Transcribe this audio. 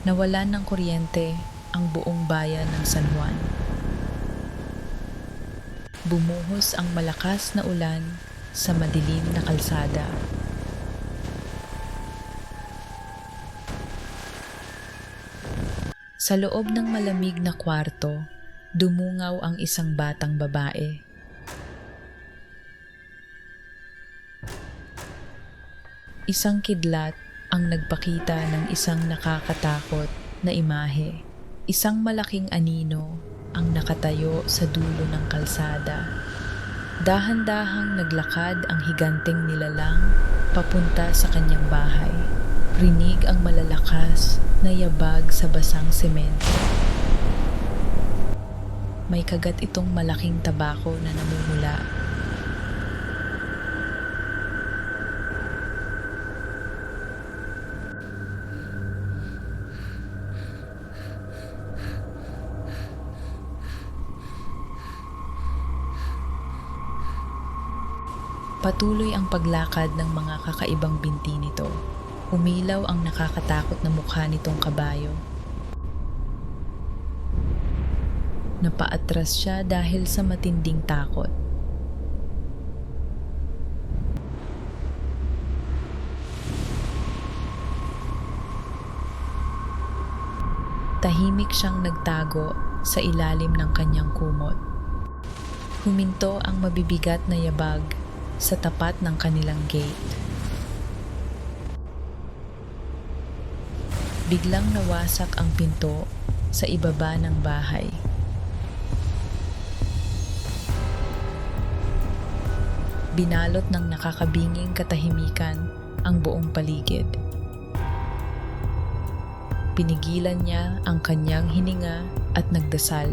Nawalan ng kuryente ang buong bayan ng San Juan. Bumuhos ang malakas na ulan sa madilim na kalsada. Sa loob ng malamig na kwarto, dumungaw ang isang batang babae. Isang kidlat ang nagpakita ng isang nakakatakot na imahe. Isang malaking anino ang nakatayo sa dulo ng kalsada. Dahan-dahang naglakad ang higanteng nilalang papunta sa kanyang bahay. Rinig ang malalakas na yabag sa basang semento. May kagat itong malaking tabako na namumula. Patuloy ang paglakad ng mga kakaibang binti nito. Umilaw ang nakakatakot na mukha nitong kabayo. Napaatras siya dahil sa matinding takot. Tahimik siyang nagtago sa ilalim ng kanyang kumot. Huminto ang mabibigat na yabag sa tapat ng kanilang gate. Biglang nawasak ang pinto sa ibaba ng bahay. Binalot ng nakakabinging katahimikan ang buong paligid. Pinigilan niya ang kanyang hininga at nagdasal.